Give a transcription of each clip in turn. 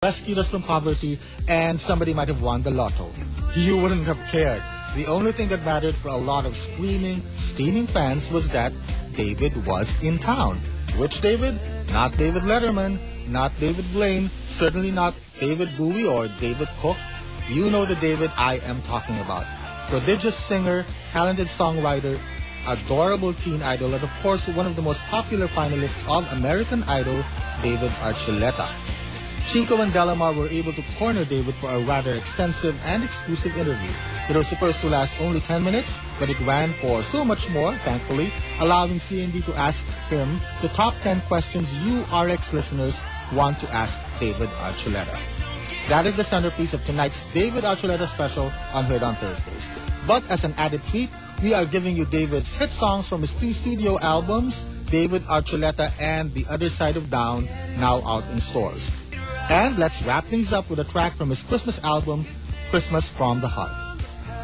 rescued us from poverty, and somebody might have won the lotto. You wouldn't have cared. The only thing that mattered for a lot of screaming, steaming fans was that David was in town. Which David? Not David Letterman, not David Blaine, certainly not David Bowie or David Cook. You know the David I am talking about. Prodigious singer, talented songwriter, adorable teen idol, and of course one of the most popular finalists of American Idol, David Archuleta. Chico and Delamar were able to corner David for a rather extensive and exclusive interview. It was supposed to last only 10 minutes, but it ran for so much more, thankfully, allowing CND to ask him the top 10 questions you RX listeners want to ask David Archuleta. That is the centerpiece of tonight's David Archuleta special on Heard on Thursdays. But as an added treat, we are giving you David's hit songs from his 2 studio albums, David Archuleta and The Other Side of Down, now out in stores. And let's wrap things up with a track from his Christmas album, Christmas from the Heart.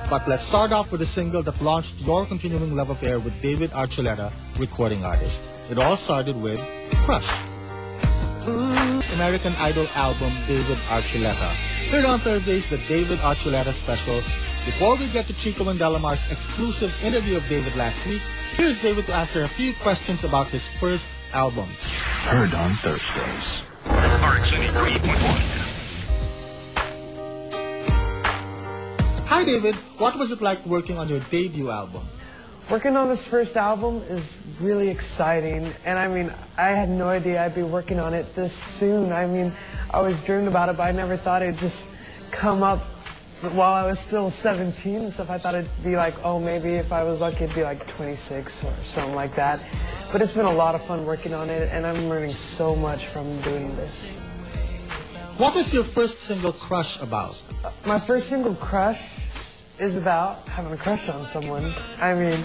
But let's start off with a single that launched your continuing love affair with David Archuleta, recording artist. It all started with Crush. American Idol album, David Archuleta. Heard on Thursdays, the David Archuleta special. Before we get to Chico and Delamar's exclusive interview of David last week, here's David to answer a few questions about his first album. Heard on Thursdays. RX 93.1. Hi David, what was it like working on your debut album? Working on this first album is really exciting, and I mean, I had no idea I'd be working on it this soon. I mean, I always dreamed about it, but I never thought it'd just come up while I was still 17 and stuff. I thought it'd be like, oh, maybe if I was lucky, it'd be like 26 or something like that. But it's been a lot of fun working on it, and I'm learning so much from doing this. What was your first single, Crush, about? My first single, Crush, is about having a crush on someone. I mean,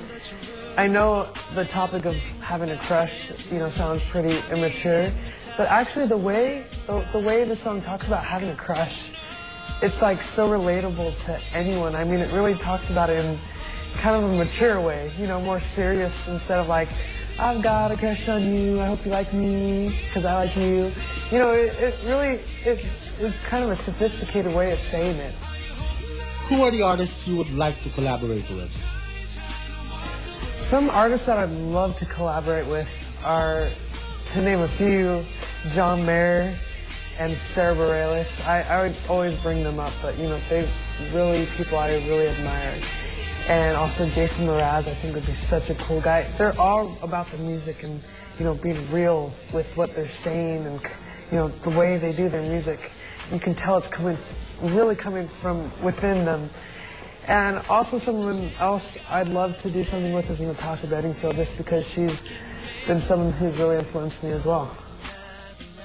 I know the topic of having a crush, you know, sounds pretty immature, but actually the way the song talks about having a crush, it's like so relatable to anyone. I mean, it really talks about it in kind of a mature way, you know, more serious instead of like, I've got a crush on you, I hope you like me, because I like you. You know, it's kind of a sophisticated way of saying it. Who are the artists you would like to collaborate with? Some artists that I'd love to collaborate with are, to name a few, John Mayer and Sarah Bareilles. I would always bring them up, but you know, they're really people I really admire. And also Jason Mraz, I think would be such a cool guy. They're all about the music and, you know, being real with what they're saying and, you know, the way they do their music. You can tell it's really coming from within them. And also someone else I'd love to do something with is Natasha Bedingfield, just because she's been someone who's really influenced me as well.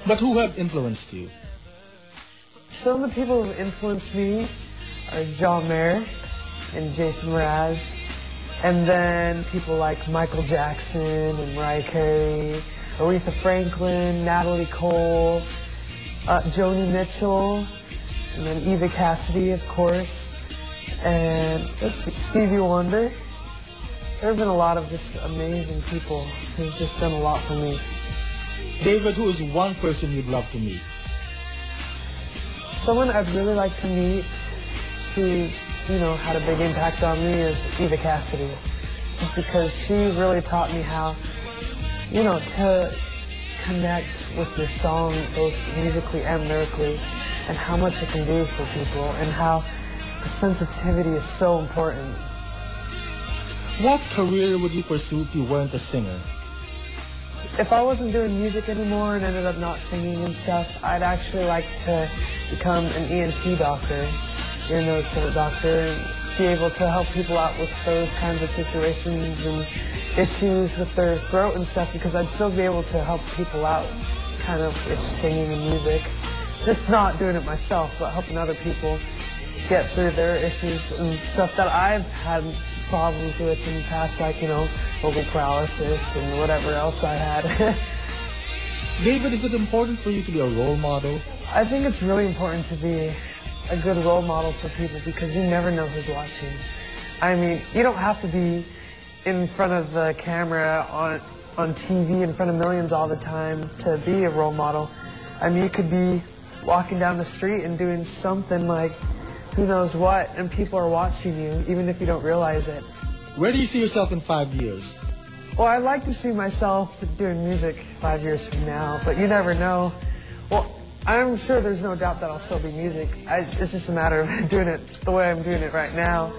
But who have influenced you? Some of the people who have influenced me are John Mayer and Jason Mraz, and then people like Michael Jackson and Mariah Carey, Aretha Franklin, Natalie Cole, Joni Mitchell, and then Eva Cassidy, of course, and let's see, Stevie Wonder. There have been a lot of just amazing people who've just done a lot for me. David, who is one person you'd love to meet? Someone I'd really like to meet who's, you know, had a big impact on me is Eva Cassidy. Just because she really taught me how, you know, to connect with your song both musically and lyrically, and how much it can do for people, and how the sensitivity is so important. What career would you pursue if you weren't a singer? If I wasn't doing music anymore and ended up not singing and stuff, I'd actually like to become an ENT doctor, ear, nose, throat doctor, and be able to help people out with those kinds of situations and issues with their throat and stuff, because I'd still be able to help people out kind of with singing and music. Just not doing it myself, but helping other people get through their issues and stuff that I've had problems with in the past, like, you know, vocal paralysis and whatever else I had. David, is it important for you to be a role model? I think it's really important to be a good role model for people, because you never know who's watching. I mean, you don't have to be in front of the camera on TV in front of millions all the time to be a role model. I mean, you could be walking down the street and doing something like who knows what, and people are watching you, even if you don't realize it. Where do you see yourself in 5 years? Well, I'd like to see myself doing music 5 years from now, but you never know. Well, I'm sure there's no doubt that I'll still be music. It's just a matter of doing it the way I'm doing it right now,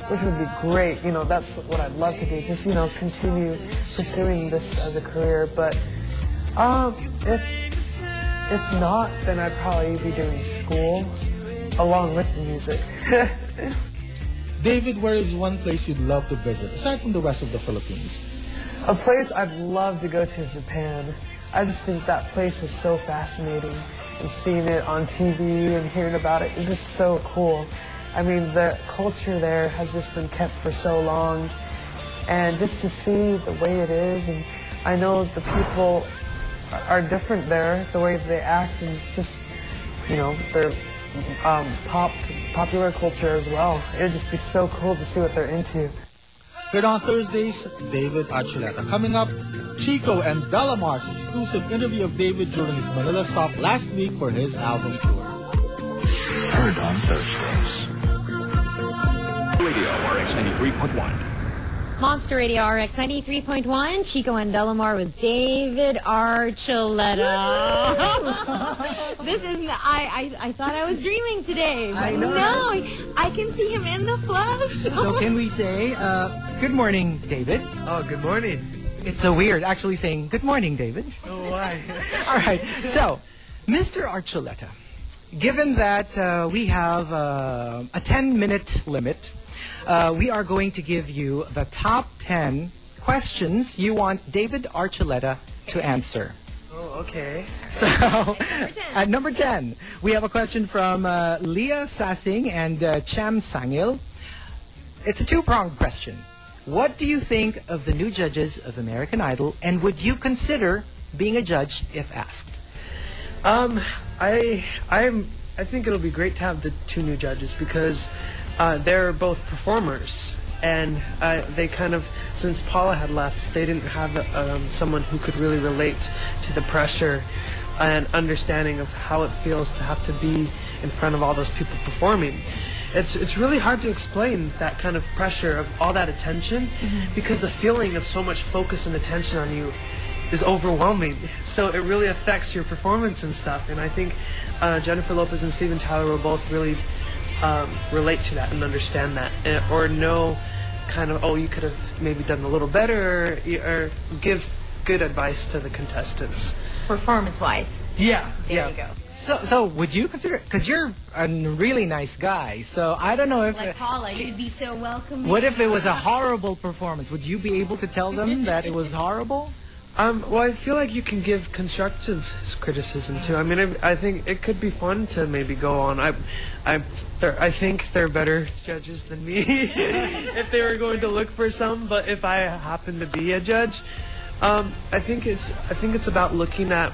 which would be great. You know, that's what I'd love to do, just, you know, continue pursuing this as a career. But if not, then I'd probably be doing school along with the music. David, where is one place you'd love to visit, aside from the rest of the Philippines? A place I'd love to go to is Japan. I just think that place is so fascinating, and seeing it on TV and hearing about it is just so cool. I mean, the culture there has just been kept for so long, and just to see the way it is, and I know the people are different there, the way they act, and just, you know, their popular culture as well. It'd just be so cool to see what they're into. Here on Thursdays, David Archuleta. Coming up, Chico and Delamar's exclusive interview of David during his Manila stop last week for his album tour. Heard on Thursdays. Radio RX 93.1. Monster Radio RX 93.1, Chico and Delamar with David Archuleta. This is, I thought I was dreaming today, but no, I can see him in the flesh. So can we say, good morning, David? Oh, good morning. It's so weird actually saying, good morning, David. Oh, why? All right, so, Mr. Archuleta, given that we have a 10-minute limit, we are going to give you the top 10 questions you want David Archuleta to answer. Oh, okay. So, at number 10, we have a question from Leah Sassing and Cham Sangil. It's a two-pronged question. What do you think of the new judges of American Idol, and would you consider being a judge if asked? I think it'll be great to have the two new judges because they're both performers, and they kind of, since Paula had left, they didn't have someone who could really relate to the pressure and understanding of how it feels to have to be in front of all those people performing. It's really hard to explain that kind of pressure of all that attention, because the feeling of so much focus and attention on you is overwhelming. So it really affects your performance and stuff. And I think Jennifer Lopez and Steven Tyler will both really relate to that and understand that, or know kind of, oh, you could have maybe done a little better, or give good advice to the contestants. Performance-wise. Yeah. There you go. So would you consider, because you're a really nice guy, so I don't know if... Like Paula, you'd be so welcoming. What if it was a horrible performance? Would you be able to tell them that it was horrible? Well, I feel like you can give constructive criticism too. I mean, I think it could be fun to maybe go on. I think they're better judges than me if they were going to look for some. But if I happen to be a judge, I think it's about looking at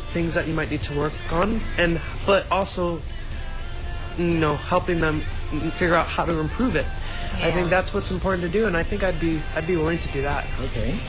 things that you might need to work on, but also, you know, helping them figure out how to improve it. Yeah. I think that's what's important to do, and I think I'd be willing to do that. Okay.